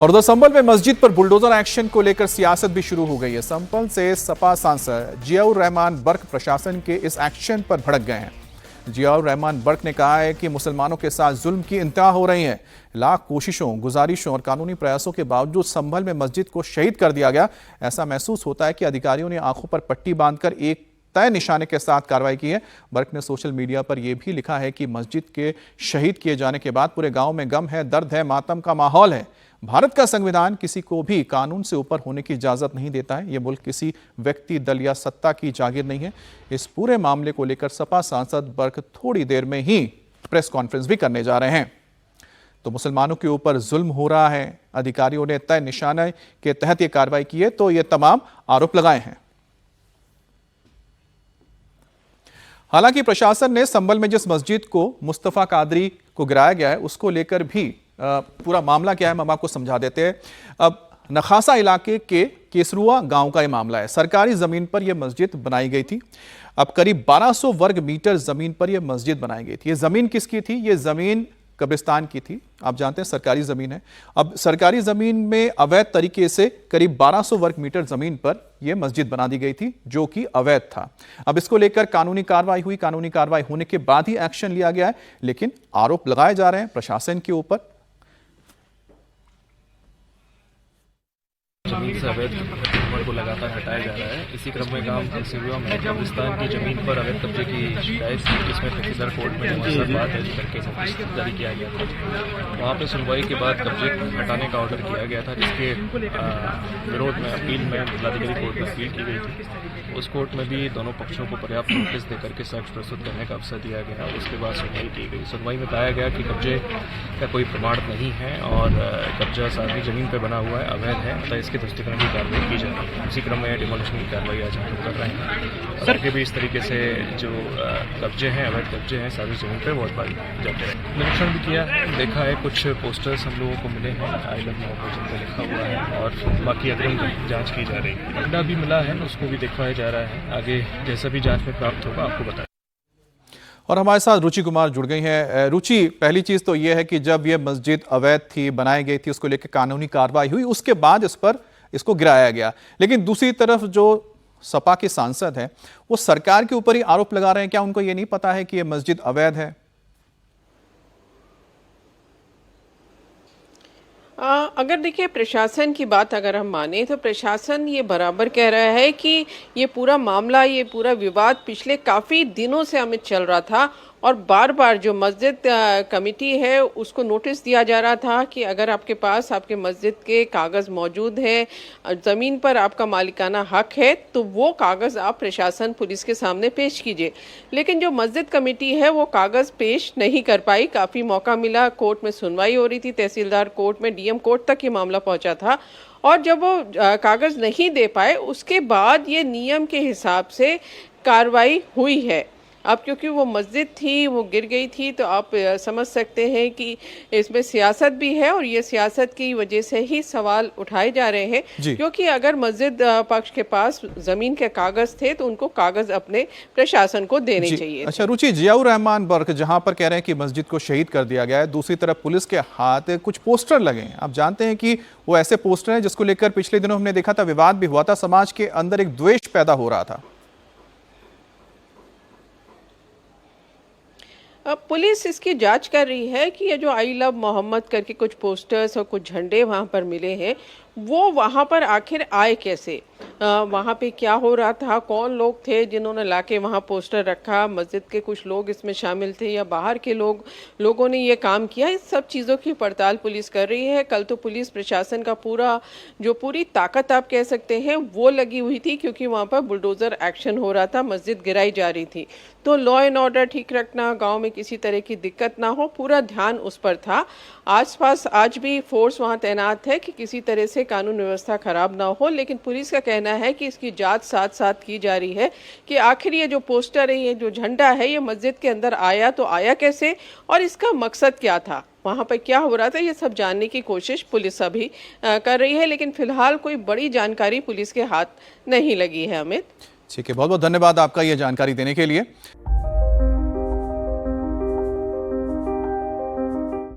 और उधर संभल में मस्जिद पर बुलडोजर एक्शन को लेकर सियासत भी शुरू हो गई है। संभल से सपा सांसद जियाउर रहमान बर्क प्रशासन के इस एक्शन पर भड़क गए हैं। जियाउर रहमान बर्क ने कहा है कि मुसलमानों के साथ जुल्म की इंतहा हो रही है। लाख कोशिशों, गुजारिशों और कानूनी प्रयासों के बावजूद संभल में मस्जिद को शहीद कर दिया गया। ऐसा महसूस होता है कि अधिकारियों ने आंखों पर पट्टी बांधकर एक तय निशाने के साथ कार्रवाई की है। बर्क ने सोशल मीडिया पर यह भी लिखा है कि मस्जिद के शहीद किए जाने के बाद पूरे गांव में गम है, दर्द है, मातम का माहौल है। भारत का संविधान किसी को भी कानून से ऊपर होने की इजाजत नहीं देता है। यह मुल्क किसी व्यक्ति, दल या सत्ता की जागीर नहीं है। इस पूरे मामले को लेकर सपा सांसद बर्क थोड़ी देर में ही प्रेस कॉन्फ्रेंस भी करने जा रहे हैं। तो मुसलमानों के ऊपर जुल्म हो रहा है, अधिकारियों ने तय निशाने के तहत यह कार्रवाई की है, तो ये तमाम आरोप लगाए हैं। हालांकि प्रशासन ने संभल में जिस मस्जिद को मुस्तफा कादरी को गिराया गया है उसको लेकर भी पूरा मामला क्या है हम आपको समझा देते हैं। अब नखासा इलाके के केसरुआ गांव का यह मामला है। सरकारी जमीन पर यह मस्जिद बनाई गई थी। अब करीब 1200 वर्ग मीटर जमीन पर यह मस्जिद बनाई गई थी। यह जमीन किसकी थी? यह जमीन कब्रिस्तान की थी। आप जानते हैं सरकारी जमीन है। अब सरकारी जमीन में अवैध तरीके से करीब 1200 वर्ग मीटर जमीन पर यह मस्जिद बना दी गई थी जो कि अवैध था। अब इसको लेकर कानूनी कार्रवाई हुई। कानूनी कार्रवाई होने के बाद ही एक्शन लिया गया है, लेकिन आरोप लगाए जा रहे हैं प्रशासन के ऊपर। जमीन से अवैध अतिक्रमण को लगातार हटाया जा रहा है। इसी क्रम में गांव केसरुआ में कब्रिस्तान की जमीन पर अवैध कब्जे की शिकायत थी, जिसमें तहसीलदार कोर्ट में बात दर्ज करके नोटिस जारी किया गया था। वहां पे सुनवाई के बाद कब्जे हटाने का ऑर्डर किया गया था, जिसके विरोध में अपील में जिलाधिकारी कोर्ट में अपील की गई थी। उस कोर्ट में भी दोनों पक्षों को पर्याप्त नोटिस देकर के साक्ष्य प्रस्तुत करने का अवसर दिया गया। उसके बाद सुनवाई की गई। सुनवाई में पाया गया कि कब्जे का कोई प्रमाण नहीं है और कब्जा सार्वजनिक जमीन पर बना हुआ है, अवैध है, अतः इसके दृष्टिकोण की कार्रवाई की जा रही है। इसी क्रम में डिमोलिशन की कार्रवाई आज हम कर रहे हैं। सर के भी इस तरीके से जो कब्जे हैं, अवैध कब्जे हैं सार्वजनिक जमीन पर बहुत पाए जाते हैं। निरीक्षण भी किया है, देखा है, कुछ पोस्टर्स हम लोगों को मिले हैं, आई लव मोहम्मद पर लिखा हुआ है और बाकी अग्रिम जाँच की जा रही है। डंडा भी मिला है, उसको भी दिखाया जा रहा है। आगे जैसा भी जाँच में प्राप्त होगा आपको बताएं। और हमारे साथ रुचि कुमार जुड़ गई हैं। रुचि, पहली चीज तो यह है कि जब यह मस्जिद अवैध थी, बनाई गई थी, उसको लेकर कानूनी कार्रवाई हुई, उसके बाद इसको गिराया गया। लेकिन दूसरी तरफ जो सपा के सांसद हैं वो सरकार के ऊपर ही आरोप लगा रहे हैं। क्या उनको ये नहीं पता है कि यह मस्जिद अवैध है? अगर देखिए प्रशासन की बात अगर हम माने तो प्रशासन ये बराबर कह रहा है कि ये पूरा मामला, ये पूरा विवाद पिछले काफ़ी दिनों से हमें चल रहा था और बार बार जो मस्जिद कमेटी है उसको नोटिस दिया जा रहा था कि अगर आपके पास आपके मस्जिद के कागज़ मौजूद हैं, ज़मीन पर आपका मालिकाना हक है, तो वो कागज़ आप प्रशासन, पुलिस के सामने पेश कीजिए। लेकिन जो मस्जिद कमेटी है वो कागज़ पेश नहीं कर पाई। काफ़ी मौका मिला, कोर्ट में सुनवाई हो रही थी, तहसीलदार कोर्ट में, डीएम कोर्ट तक ये मामला पहुंचा था और जब वो कागज़ नहीं दे पाए उसके बाद ये नियम के हिसाब से कार्रवाई हुई है। अब क्योंकि वो मस्जिद थी, वो गिर गई थी, तो आप समझ सकते हैं कि इसमें सियासत भी है और ये सियासत की वजह से ही सवाल उठाए जा रहे हैं। क्योंकि अगर मस्जिद पक्ष के पास जमीन के कागज थे तो उनको कागज अपने प्रशासन को देने चाहिए। अच्छा रुचि, जियाउर रहमान बर्क जहां पर कह रहे हैं कि मस्जिद को शहीद कर दिया गया है, दूसरी तरफ पुलिस के हाथ कुछ पोस्टर लगे हैं। आप जानते हैं कि वो ऐसे पोस्टर हैं जिसको लेकर पिछले दिनों हमने देखा था, विवाद भी हुआ था, समाज के अंदर एक द्वेष पैदा हो रहा था। पुलिस इसकी जांच कर रही है कि ये जो आई लव मोहम्मद करके कुछ पोस्टर्स और कुछ झंडे वहाँ पर मिले हैं वो वहाँ पर आखिर आए कैसे, वहाँ पे क्या हो रहा था, कौन लोग थे जिन्होंने लाके वहाँ पोस्टर रखा, मस्जिद के कुछ लोग इसमें शामिल थे या बाहर के लोगों ने ये काम किया। इस सब चीज़ों की पड़ताल पुलिस कर रही है। कल तो पुलिस प्रशासन का पूरी ताकत आप कह सकते हैं वो लगी हुई थी, क्योंकि वहाँ पर बुलडोज़र एक्शन हो रहा था, मस्जिद गिराई जा रही थी। तो लॉ एंड ऑर्डर ठीक रखना, गाँव में किसी तरह की दिक्कत ना हो, पूरा ध्यान उस पर था। आसपास आज भी फोर्स वहाँ तैनात है कि किसी तरह से कानून व्यवस्था खराब ना हो। लेकिन पुलिस का कहना है कि इसकी जांच साथ साथ की जा रही है कि आखिर ये जो पोस्टर है, ये जो झंडा है, ये मस्जिद के अंदर आया तो आया कैसे और इसका मकसद क्या था, वहाँ पर क्या हो रहा था, ये सब जानने की कोशिश पुलिस अभी कर रही है। लेकिन फिलहाल कोई बड़ी जानकारी पुलिस के हाथ नहीं लगी है। अमित, ठीक है, बहुत बहुत धन्यवाद आपका ये जानकारी देने के लिए।